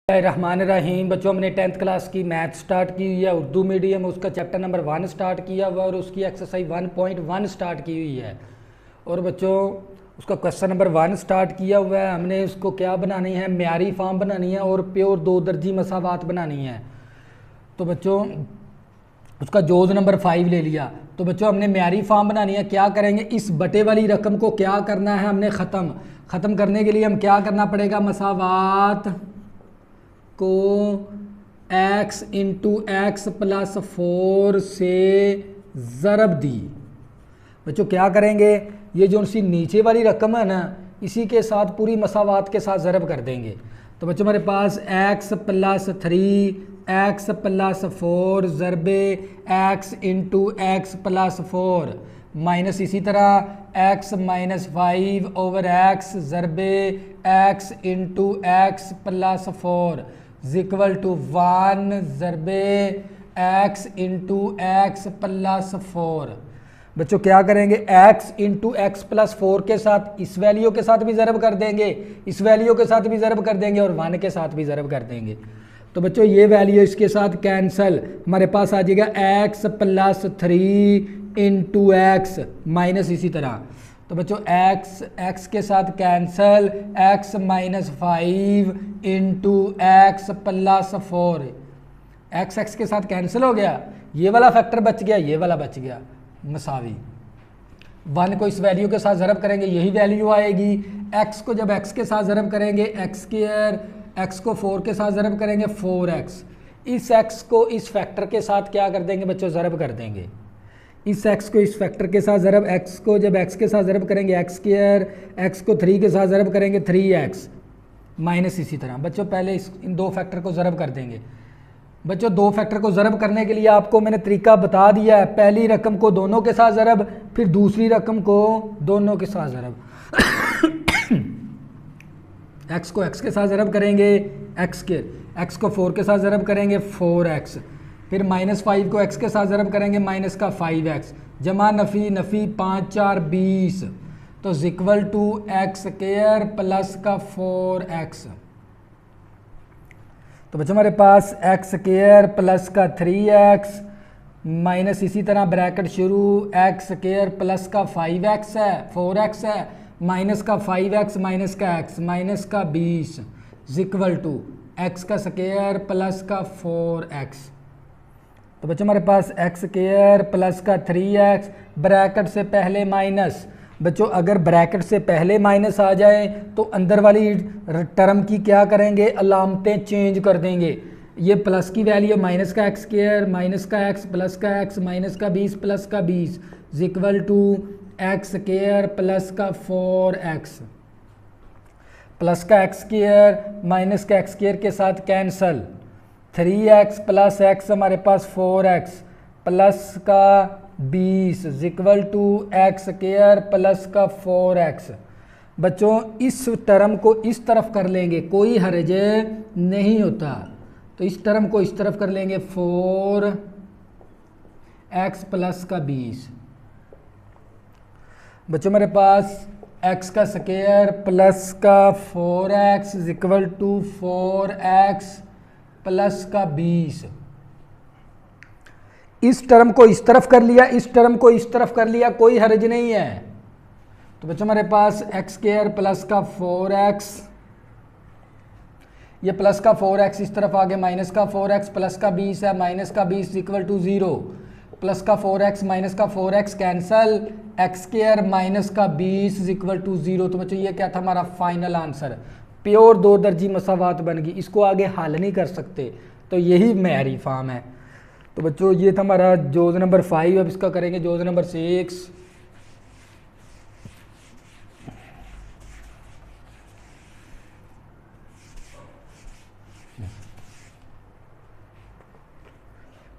रहमानिर्रहीम। बच्चों, हमने 10th class की मैथ स्टार्ट की हुई है, उर्दू मीडियम, उसका चैप्टर नंबर 1 स्टार्ट किया हुआ और उसकी एक्सरसाइज 1.1 स्टार्ट की हुई है। और बच्चों, उसका क्वेश्चन नंबर 1 स्टार्ट किया हुआ है। हमने उसको क्या बनानी है, म्यारी फॉर्म बनानी है और प्योर दो दर्जी मसावात बनानी है। तो बच्चों, उसका जोज नंबर 5 ले लिया। तो बच्चों, हमने म्यारी फॉर्म बनानी है। क्या करेंगे, इस बटे वाली रकम को क्या करना है, हमने ख़त्म करने के लिए हम क्या करना पड़ेगा, मसावात को x इंटू एक्स प्लस 4 से ज़रब दी। बच्चों क्या करेंगे, ये जो सी नीचे वाली रकम है ना, इसी के साथ पूरी मसावात के साथ ज़रब कर देंगे। तो बच्चों हमारे पास x प्लस 3 एक्स प्लस 4 ज़रबे x into x plus 4 minus इसी तरह x माइनस 5 ओवर x ज़रबे x into x plus 4 equal to 1 ज़रबे x इंटू एक्स प्लस 4। बच्चों क्या करेंगे, x इंटू एक्स प्लस 4 के साथ इस वैल्यू के साथ भी ज़रब कर देंगे, इस वैल्यू के साथ भी ज़रब कर देंगे और 1 के साथ भी ज़रब कर देंगे। तो बच्चों ये वैल्यू इसके साथ कैंसल, हमारे पास आ जाएगा x plus 3 into x minus इसी तरह। तो बच्चों x के साथ cancel, x minus 5 into x plus 4, x के साथ कैंसिल हो गया, ये वाला फैक्टर बच गया, ये वाला बच गया मसावी। 1 को इस वैल्यू के साथ ज़रब करेंगे, यही वैल्यू आएगी। x को जब x के साथ ज़रब करेंगे x स्क्वायर, x को 4 के साथ ज़रब करेंगे 4x। इस x को इस फैक्टर के साथ क्या कर देंगे बच्चों, ज़रब कर देंगे। इस x को इस फैक्टर के साथ ज़रब, x को जब x के साथ ज़रब करेंगे x स्क्वायर, x को 3 के साथ ज़रब करेंगे 3x माइनस इसी तरह। बच्चों पहले इन दो फैक्टर को ज़रब कर देंगे। बच्चों दो फैक्टर को ज़रब करने के लिए आपको मैंने तरीका बता दिया है। पहली रकम को दोनों के साथ ज़रब, फिर दूसरी रकम को दोनों के साथ ज़रब। x को x के साथ ज़रब करेंगे x के, x को 4 के साथ ज़रब करेंगे 4x, फिर माइनस 5 को x के साथ ज़रब करेंगे माइनस का 5x, जमा नफ़ी नफ़ी 5 4 20, तो equal to x square plus का 4x। तो बच्चों हमारे पास एक्स स्क्वायर प्लस का 3x माइनस इसी तरह ब्रैकेट शुरू, एक्स स्क्वायर प्लस का 5x है, 4x है, माइनस का 5x माइनस का x माइनस का 20 इक्वल टू एक्स का स्क्वायर प्लस का 4x। तो बच्चों हमारे पास एक्स स्क्वायर प्लस का 3x ब्रैकेट से पहले माइनस। बच्चों अगर ब्रैकेट से पहले माइनस आ जाए तो अंदर वाली टर्म की क्या करेंगे, अलामतें चेंज कर देंगे। ये प्लस की वैल्यू माइनस का एक्स स्क्वायर माइनस का x प्लस का x माइनस का 20 प्लस का 20 equal to x square plus का 4x, प्लस का एक्स स्क्वायर माइनस का एक्स स्क्वायर के साथ कैंसल, 3x प्लस x हमारे पास 4x प्लस का 20 equal to x square plus का 4x। बच्चों इस टर्म को इस तरफ कर लेंगे, कोई हर्ज नहीं होता, तो इस टर्म को इस तरफ कर लेंगे 4x प्लस का 20। बच्चों मेरे पास x का स्क्वायर प्लस का 4x equal to 4x plus का 20। इस टर्म को इस तरफ कर लिया, इस टर्म को इस तरफ कर लिया, कोई हर्ज नहीं है। तो बच्चों हमारे पास एक्स स्क्वायर प्लस का 4x, ये प्लस का 4x इस तरफ आगे माइनस का 4x प्लस का 20 है, माइनस का 20 इक्वल टू 0, प्लस का 4x माइनस का 4x cancel, x square minus का 20 इक्वल टू 0। तो बच्चों ये क्या था हमारा फाइनल आंसर, प्योर दो दर्जी मसावात बन गई। इसको आगे हल नहीं कर सकते, तो यही म्यारी फॉर्म है। तो बच्चों ये था हमारा जोज नंबर 5। अब इसका करेंगे जोज नंबर 6।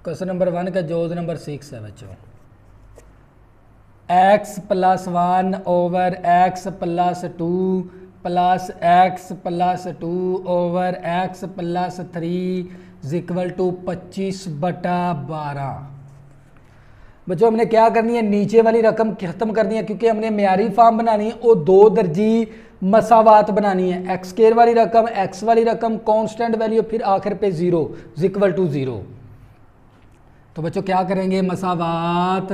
क्वेश्चन नंबर 1 का जोज नंबर 6 है बच्चों। x plus 1 over x plus 2 plus x plus 2 over x plus 3 equal to 25/12। बच्चों हमने क्या करनी है, नीचे वाली रकम खत्म करनी है, क्योंकि हमने म्यारी फॉर्म बनानी है और दो दर्जी मसावात बनानी है, एक्स स्क्वायर वाली रकम, एक्स वाली रकम, कांस्टेंट वैल्यू, फिर आखिर पे 0 इक्वल टू 0। तो बच्चों क्या करेंगे, मसावात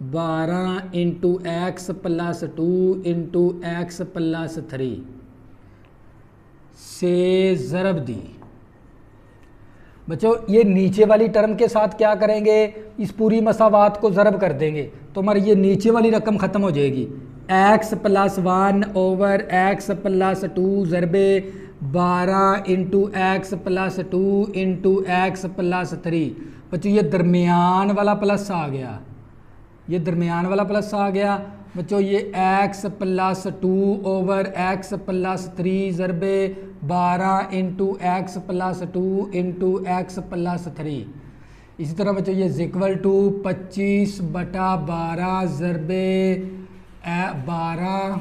12 into x plus 2 into x plus 3 से ज़रब दी। बच्चों ये नीचे वाली टर्म के साथ क्या करेंगे, इस पूरी मसावात को ज़रब कर देंगे तो हमारी ये नीचे वाली रकम ख़त्म हो जाएगी। X plus 1 over x plus 2 ज़रबे 12 into x plus 2 into x plus 3। बच्चों ये दरमियान वाला प्लस आ गया, ये दरमियान वाला प्लस आ गया। बच्चों ये x plus 2 over x plus 3 ज़रबे 12 into x plus 2 into x plus 3। इसी तरह बच्चों ये इक्वल टू 25/12 ज़रबे 12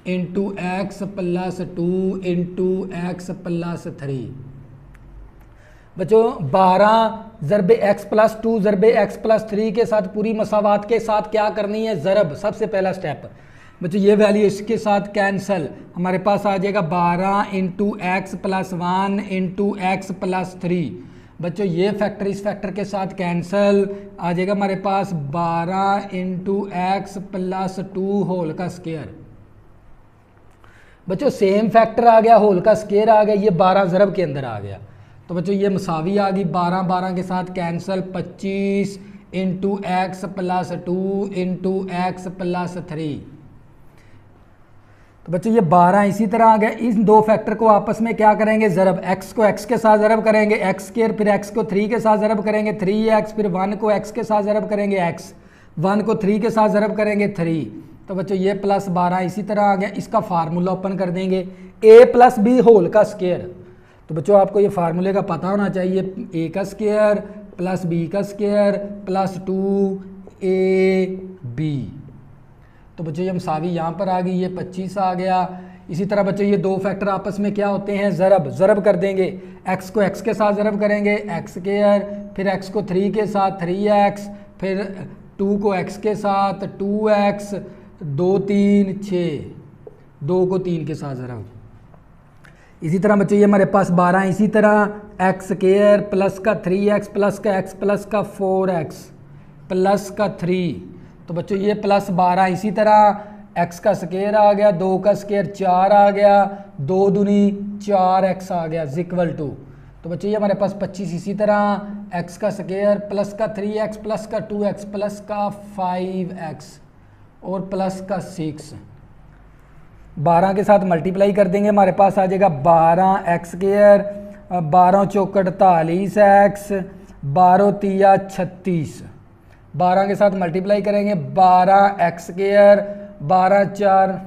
into x plus 2 into x plus 3। बच्चों 12 ज़रबे एक्स प्लस 2 ज़रबे एक्स प्लस 3 के साथ पूरी मसावात के साथ क्या करनी है, ज़रब। सबसे पहला स्टेप बच्चों ये वैल्यू इसके साथ कैंसल, हमारे पास आ जाएगा 12 into x plus 1 into x plus 3। बच्चों ये फैक्टर इस फैक्टर के साथ कैंसल, आ जाएगा हमारे पास 12 इंटू एक्स प्लस 2 होल का स्क्वायर। बच्चों सेम फैक्टर आ गया, होल का स्क्वायर आ गया, ये 12 ज़रब के अंदर आ गया। तो बच्चों ये मसावी आ गई, 12 के साथ cancel, 25 into x plus 2 into x plus 3। तो बच्चों ये 12 इसी तरह आ गया। इन दो फैक्टर को आपस में क्या करेंगे, ज़रब। एक्स को एक्स के साथ ज़रब करेंगे, एक्स स्क्वायर, फिर एक्स को 3 के साथ ज़रब करेंगे 3x, फिर 1 को एक्स के साथ ज़रब करेंगे x, 1 को 3 के साथ ज़रब करेंगे 3। तो बच्चों ये प्लस 12 इसी तरह आ गया। इसका फार्मूला ओपन कर देंगे, a प्लस बी होल का स्क्वायर। तो बच्चों आपको ये फार्मूले का पता होना चाहिए, a का स्क्वायर प्लस b का स्क्वायर प्लस 2ab। तो बच्चों ये मसावी यहाँ पर आ गई, ये 25 आ गया। इसी तरह बच्चों ये दो फैक्टर आपस में क्या होते हैं, ज़रब। ज़रब कर देंगे, x को x के साथ ज़रब करेंगे एक्स स्क्वायर, फिर x को 3 के साथ 3x, फिर 2 को x के साथ 2x, 2 3 6, 2 को 3 के साथ ज़रब। इसी तरह बच्चों ये हमारे पास 12 इसी तरह एक्स स्क्वायर प्लस का 3x प्लस का x प्लस का 4x प्लस का 3। तो बच्चों ये प्लस 12 इसी तरह x का स्क्वायर आ गया, 2 का स्क्वायर 4 आ गया, 2 दूनी 4x आ गया इक्वल टू। तो बच्चों ये हमारे पास 25 इसी तरह x का स्क्वायर प्लस का 3x प्लस का 2x प्लस का 5x और प्लस का 6। 12 के साथ मल्टीप्लाई कर देंगे, हमारे पास आ जाएगा 12x स्क्वायर, 12 चौक 48x, 12 तिया 36। 12 के साथ मल्टीप्लाई करेंगे, 12x square, 12 4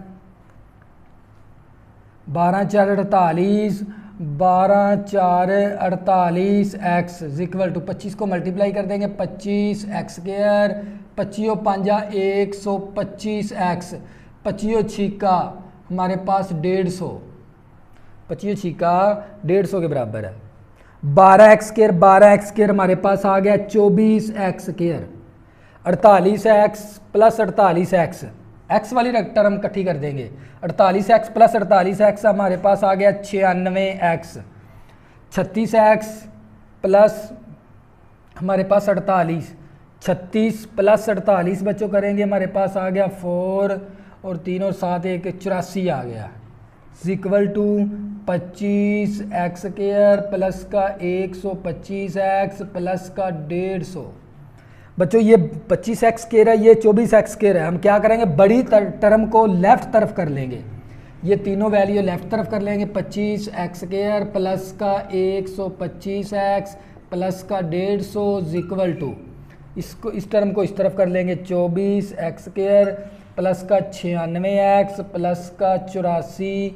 48, 12 4 48x equal to 25 को मल्टीप्लाई कर देंगे, 25x स्क्वायर, 25 5 125x, 25 छिका हमारे पास 150, 25 छिका 150 के बराबर है। 12x स्क्वायर हमारे पास आ गया 24x square, 48x plus 48x, x वाली टर्म इकट्ठी कर देंगे, 48x प्लस 48x हमारे पास आ गया 96x, 36x प्लस हमारे पास 48, 36 प्लस 48 बच्चों करेंगे, हमारे पास आ गया 4 और 3 और 7 1 84 आ गया equal to 25x square plus का 125x प्लस का 150। बच्चों ये 25x स्क्वायर है, ये 24x स्क्वायर है। हम क्या करेंगे, बड़ी टर्म को लेफ्ट तरफ कर लेंगे, ये तीनों वैल्यू लेफ्ट तरफ कर लेंगे, 25x स्क्वायर प्लस का 125x प्लस का 150 इक्वल टू, इसको इस टर्म को इस तरफ कर लेंगे, 24x स्क्वायर प्लस का 96x प्लस का 84।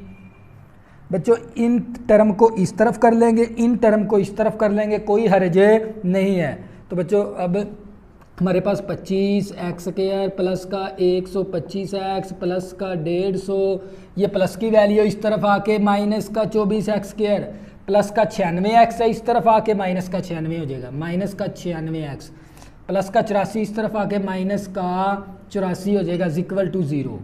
बच्चों इन टर्म को इस तरफ कर लेंगे, इन टर्म को इस तरफ कर लेंगे, कोई हर्जे नहीं है। तो बच्चों अब हमारे पास 25x स्क्वायर प्लस का 125x प्लस का 150, ये प्लस की वैल्यू इस तरफ आके माइनस का 24x स्क्वायर प्लस का 96x है, इस तरफ आके माइनस का 96 हो जाएगा, माइनस का 96x प्लस का 84 इस तरफ आके माइनस का 84 हो जाएगा इक्वल टू 0।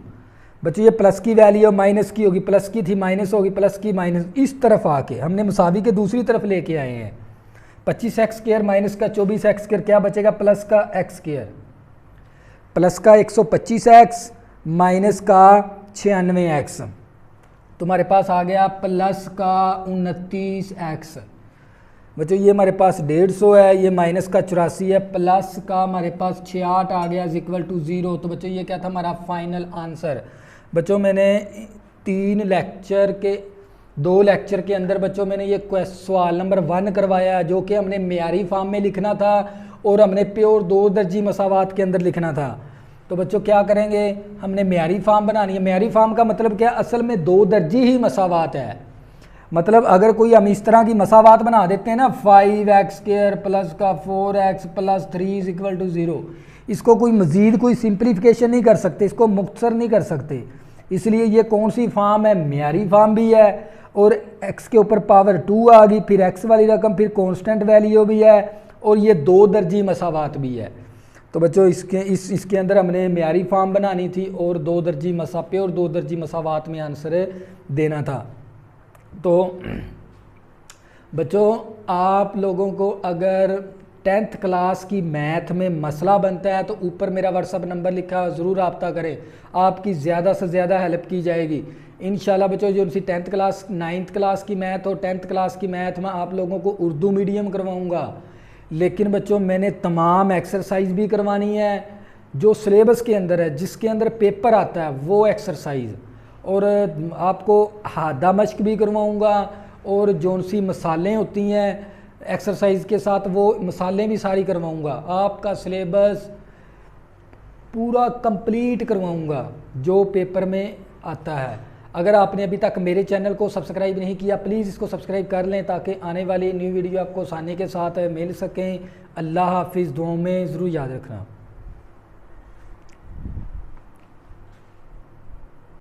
बच्चों ये प्लस की वैल्यू माइनस की होगी, प्लस की थी माइनस होगी, प्लस की माइनस, इस तरफ आके हमने मुसावी के दूसरी तरफ लेके आए हैं। 25x² माइनस का 24x² क्या बचेगा, प्लस का x², प्लस का 125x माइनस का 96x, तुम्हारे पास आ गया प्लस का 29x। बच्चों ये हमारे पास 150 है, ये माइनस का 84 है, प्लस का हमारे पास 68 आ गया इक्वल टू 0। तो बच्चों ये क्या था हमारा फाइनल आंसर। बच्चों मैंने 2 लेक्चर के अंदर बच्चों मैंने ये सवाल नंबर 1 करवाया जो कि हमने मेयारी फॉर्म में लिखना था और हमने प्योर 2 दर्जी मसावात के अंदर लिखना था। तो बच्चों क्या करेंगे, हमने मेयारी फॉर्म बनानी है। मेयारी फॉर्म का मतलब क्या, असल में 2 दर्जी ही मसावात है। मतलब अगर कोई हम इस तरह की मसावात बना देते हैं ना 5x² प्लस का 4x प्लस 3 इक्वल टू 0, इसको कोई मज़ीद कोई सिंप्लीफिकेशन नहीं कर सकते, इसको मुख्तसर नहीं कर सकते। इसलिए ये कौन सी फॉर्म है, मेयारी फॉर्म भी है और x के ऊपर पावर 2 आ गई, फिर x वाली रकम, फिर कांस्टेंट वैल्यू भी है और ये 2 दर्जी मसावात भी है। तो बच्चों इसके अंदर हमने मेयारी फॉर्म बनानी थी और 2 दर्जी प्योर 2 दर्जी मसावात में आंसर देना था। तो बच्चों आप लोगों को अगर 10th क्लास की मैथ में मसला बनता है तो ऊपर मेरा व्हाट्सअप नंबर लिखा है, ज़रूर रब्ता करें, आपकी ज़्यादा से ज़्यादा हेल्प की जाएगी इंशाल्लाह। बच्चों जो उनकी 10th क्लास 9th क्लास की मैथ और 10th क्लास की मैथ में आप लोगों को उर्दू मीडियम करवाऊँगा, लेकिन बच्चों मैंने तमाम एक्सरसाइज भी करवानी है जो सिलेबस के अंदर है, जिसके अंदर पेपर आता है वो एक्सरसाइज, और आपको हादा मश्क भी करवाऊँगा और जौन सी मसालें होती हैं एक्सरसाइज के साथ वो मसालें भी सारी करवाऊँगा। आपका सिलेबस पूरा कंप्लीट करवाऊँगा जो पेपर में आता है। अगर आपने अभी तक मेरे चैनल को सब्सक्राइब नहीं किया प्लीज़ इसको सब्सक्राइब कर लें ताकि आने वाली न्यू वीडियो आपको आसानी के साथ मिल सकें। अल्लाह हाफिज़, दुआओं में ज़रूर याद रखना।